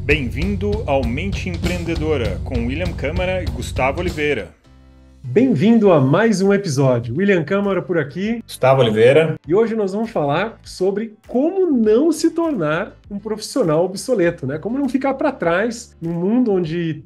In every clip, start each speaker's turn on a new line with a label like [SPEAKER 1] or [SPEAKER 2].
[SPEAKER 1] Bem-vindo ao Mente Empreendedora, com William Câmara e Gustavo Oliveira.
[SPEAKER 2] Bem-vindo a mais um episódio. William Câmara por aqui.
[SPEAKER 3] Gustavo Oliveira.
[SPEAKER 2] E hoje nós vamos falar sobre como não se tornar um profissional obsoleto, né? Como não ficar para trás num mundo onde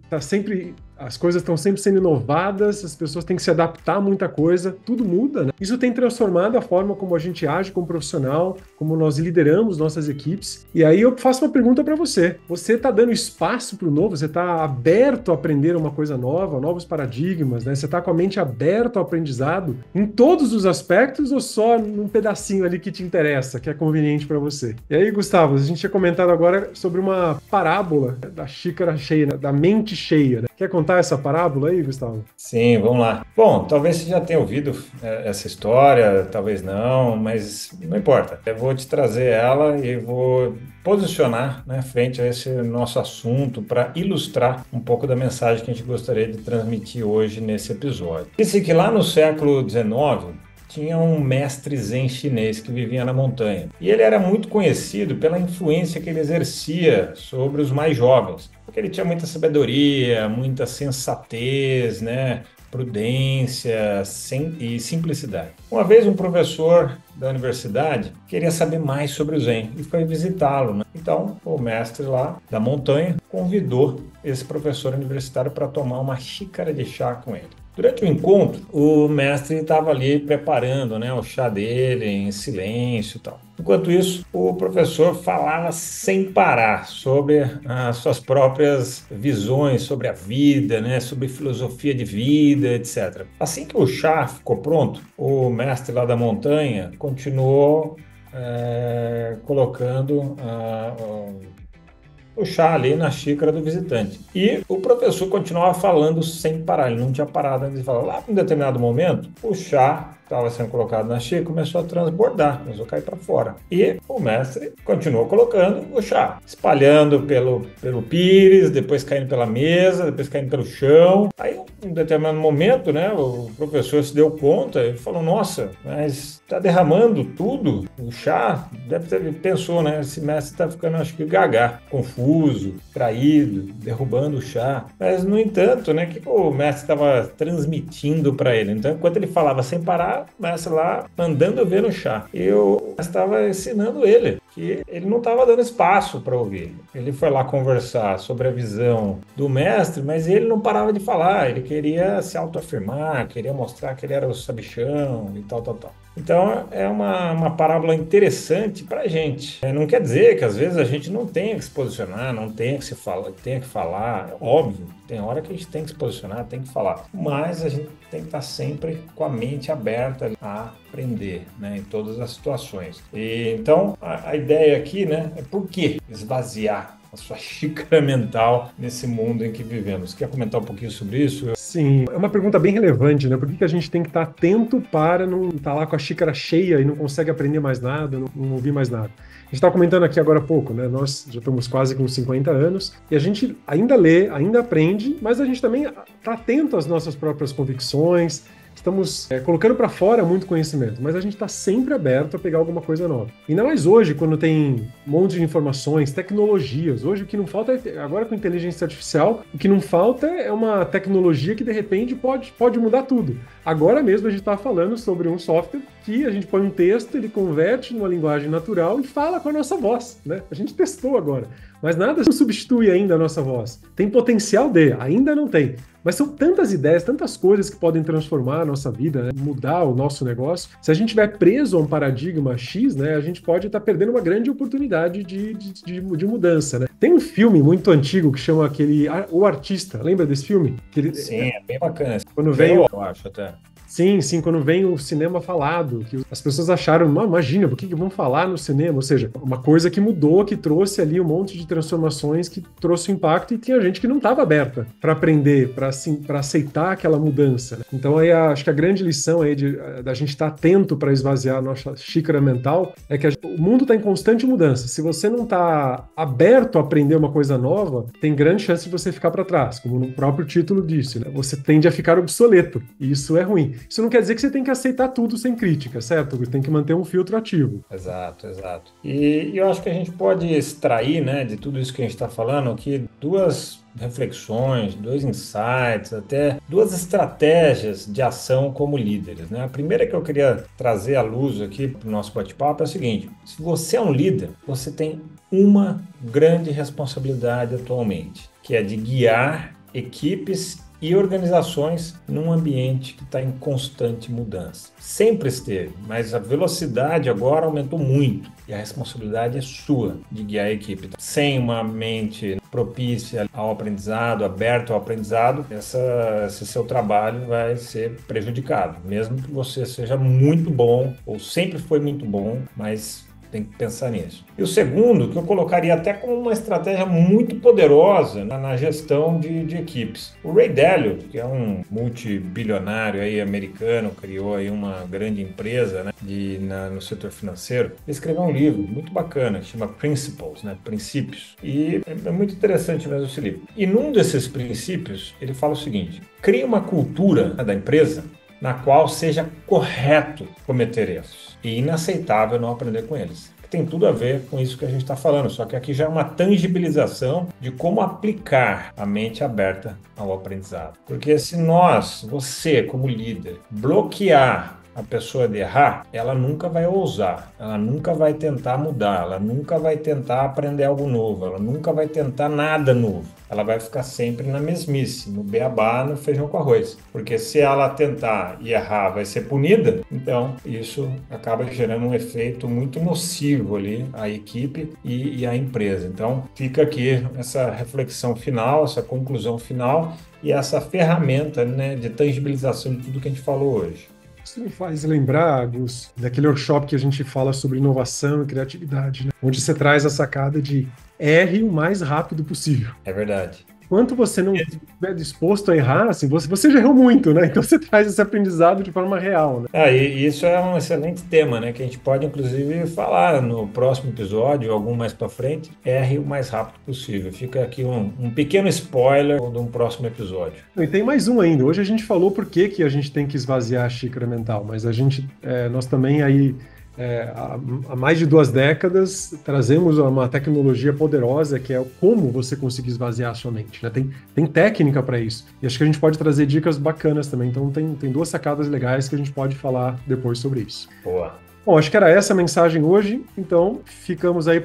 [SPEAKER 2] as coisas estão sempre sendo inovadas, as pessoas têm que se adaptar a muita coisa, tudo muda, né? Isso tem transformado a forma como a gente age como profissional, como nós lideramos nossas equipes. E aí eu faço uma pergunta para você. Você está dando espaço para o novo? Você está aberto a aprender uma coisa nova, novos paradigmas, né? Você está com a mente aberta ao aprendizado em todos os aspectos ou só num pedacinho ali que te interessa, que é conveniente para você? E aí, Gustavo, a gente tinha comentado agora sobre uma parábola da xícara cheia, né? Da mente cheia, né? Quer contar essa parábola aí, Gustavo?
[SPEAKER 3] Sim, vamos lá. Bom, talvez você já tenha ouvido essa história, talvez não, mas não importa. Eu vou te trazer ela e vou posicionar, né, frente a esse nosso assunto para ilustrar um pouco da mensagem que a gente gostaria de transmitir hoje nesse episódio. Disse que lá no século XIX, tinha um mestre zen chinês que vivia na montanha. E ele era muito conhecido pela influência que ele exercia sobre os mais jovens, porque ele tinha muita sabedoria, muita sensatez, né, prudência e simplicidade. Uma vez um professor da universidade queria saber mais sobre o zen e foi visitá-lo, né? Então o mestre lá da montanha convidou esse professor universitário para tomar uma xícara de chá com ele. Durante o encontro, o mestre estava ali preparando, né, o chá dele em silêncio e tal. Enquanto isso, o professor falava sem parar sobre as suas próprias visões sobre a vida, né, sobre filosofia de vida, etc. Assim que o chá ficou pronto, o mestre lá da montanha continuou colocando o chá ali na xícara do visitante. E o professor continuava falando sem parar, ele não tinha parado antes de falar. Lá, em um determinado momento, o chá estava sendo colocado na xícara começou a transbordar, começou a cair para fora. E o mestre continuou colocando o chá, espalhando pelo pires, depois caindo pela mesa, depois caindo pelo chão. Aí, em um determinado momento, né, o professor se deu conta e falou: nossa, mas está derramando tudo, o chá. Ele pensou, né, esse mestre está ficando, acho que, gaga, confuso, traído, derrubando o chá. Mas, no entanto, né, o que o mestre estava transmitindo para ele? Então, enquanto ele falava sem parar, o mestre lá mandando ver no chá. E eu estava ensinando ele que ele não estava dando espaço para ouvir. Ele foi lá conversar sobre a visão do mestre, mas ele não parava de falar. Ele queria se autoafirmar, queria mostrar que ele era o sabichão e tal. Então, é uma parábola interessante para a gente. Não quer dizer que, às vezes, a gente não tenha que se posicionar, não tenha que falar. É óbvio, tem hora que a gente tem que se posicionar, tem que falar. Mas a gente tem que estar sempre com a mente aberta a aprender, né, em todas as situações. Então, a ideia aqui, né, é por que esvaziar a sua xícara mental nesse mundo em que vivemos. Quer comentar um pouquinho sobre isso?
[SPEAKER 2] Sim, é uma pergunta bem relevante, né? Por que a gente tem que estar atento para não estar lá com a xícara cheia e não consegue aprender mais nada, não ouvir mais nada? A gente estava comentando aqui agora há pouco, né? Nós já estamos quase com 50 anos e a gente ainda lê, ainda aprende, mas a gente também está atento às nossas próprias convicções. Estamos colocando para fora muito conhecimento, mas a gente está sempre aberto a pegar alguma coisa nova. Ainda mais hoje, quando tem um monte de informações, tecnologias. Hoje o que não falta agora com inteligência artificial, o que não falta é uma tecnologia que de repente pode mudar tudo. Agora mesmo a gente está falando sobre um software que a gente põe um texto, ele converte numa linguagem natural e fala com a nossa voz, né? A gente testou agora, mas nada substitui ainda a nossa voz. Tem potencial ainda não tem. Mas são tantas ideias, tantas coisas que podem transformar a nossa vida, né? Mudar o nosso negócio. Se a gente estiver preso a um paradigma X, né, a gente pode estar perdendo uma grande oportunidade de mudança. Né? Tem um filme muito antigo que chama O Artista. Lembra desse filme?
[SPEAKER 3] Sim, é bem bacana.
[SPEAKER 2] Quando veio,
[SPEAKER 3] eu acho até.
[SPEAKER 2] Sim, quando vem o cinema falado, que as pessoas acharam, imagina, por que vão falar no cinema? Ou seja, uma coisa que mudou, que trouxe ali um monte de transformações, que trouxe um impacto e tinha gente que não estava aberta para aprender, para aceitar aquela mudança. Né? Então, aí, acho que a grande lição aí da gente estar atento para esvaziar a nossa xícara mental é que o mundo está em constante mudança. Se você não está aberto a aprender uma coisa nova, tem grande chance de você ficar para trás, como no próprio título disse. Né? Você tende a ficar obsoleto, e isso é ruim. Isso não quer dizer que você tem que aceitar tudo sem crítica, certo? Tem que manter um filtro ativo.
[SPEAKER 3] Exato, exato. E eu acho que a gente pode extrair, né, de tudo isso que a gente está falando aqui, duas reflexões, dois insights, até duas estratégias de ação como líderes, né? A primeira que eu queria trazer à luz aqui para o nosso bate-papo é a seguinte: se você é um líder, você tem uma grande responsabilidade atualmente, que é de guiar equipes e organizações num ambiente que está em constante mudança. Sempre esteve, mas a velocidade agora aumentou muito e a responsabilidade é sua de guiar a equipe. Sem uma mente propícia ao aprendizado, aberto ao aprendizado, esse seu trabalho vai ser prejudicado, mesmo que você seja muito bom ou sempre foi muito bom, mas tem que pensar nisso. E o segundo, que eu colocaria até como uma estratégia muito poderosa na gestão de equipes. O Ray Dalio, que é um multibilionário aí americano, criou aí uma grande empresa, né, no setor financeiro, ele escreveu um livro muito bacana, que chama Principles, né, Princípios. E é muito interessante mesmo esse livro. E num desses princípios, ele fala o seguinte: crie uma cultura da empresa na qual seja correto cometer erros e inaceitável não aprender com eles. Tem tudo a ver com isso que a gente está falando, só que aqui já é uma tangibilização de como aplicar a mente aberta ao aprendizado. Porque se você como líder, bloquear a pessoa de errar, ela nunca vai ousar, ela nunca vai tentar mudar, ela nunca vai tentar aprender algo novo, ela nunca vai tentar nada novo. Ela vai ficar sempre na mesmice, no beabá, no feijão com arroz. Porque se ela tentar e errar, vai ser punida, então isso acaba gerando um efeito muito nocivo ali à equipe e à empresa. Então fica aqui essa reflexão final, essa conclusão final e essa ferramenta, né, de tangibilização de tudo que a gente falou hoje.
[SPEAKER 2] Isso me faz lembrar, Gus, daquele workshop que a gente fala sobre inovação e criatividade, né? Onde você traz a sacada de erre o mais rápido possível.
[SPEAKER 3] É verdade.
[SPEAKER 2] Enquanto você não estiver disposto a errar, assim, você já errou muito, né? Então você traz esse aprendizado de forma real, né?
[SPEAKER 3] E isso é um excelente tema, né? Que a gente pode, inclusive, falar no próximo episódio, ou algum mais para frente. Erre o mais rápido possível. Fica aqui um pequeno spoiler de um próximo episódio.
[SPEAKER 2] E tem mais um ainda. Hoje a gente falou por que a gente tem que esvaziar a xícara mental, mas nós também aí... há mais de 2 décadas trazemos uma tecnologia poderosa que é como você conseguir esvaziar a sua mente, né? Tem técnica para isso e acho que a gente pode trazer dicas bacanas também, então tem 2 sacadas legais que a gente pode falar depois sobre isso.
[SPEAKER 3] Boa.
[SPEAKER 2] Bom, acho que era essa a mensagem hoje, então ficamos aí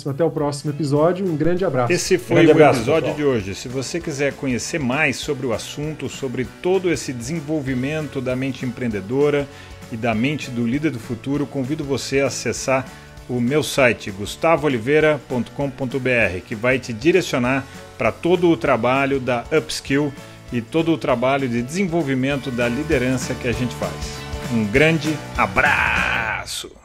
[SPEAKER 2] até o próximo episódio. Um grande abraço.
[SPEAKER 1] Esse foi o episódio de hoje. Se você quiser conhecer mais sobre o assunto, sobre todo esse desenvolvimento da mente empreendedora e da mente do líder do futuro, convido você a acessar o meu site gustavooliveira.com.br, que vai te direcionar para todo o trabalho da Upskill e todo o trabalho de desenvolvimento da liderança que a gente faz. Um grande abraço!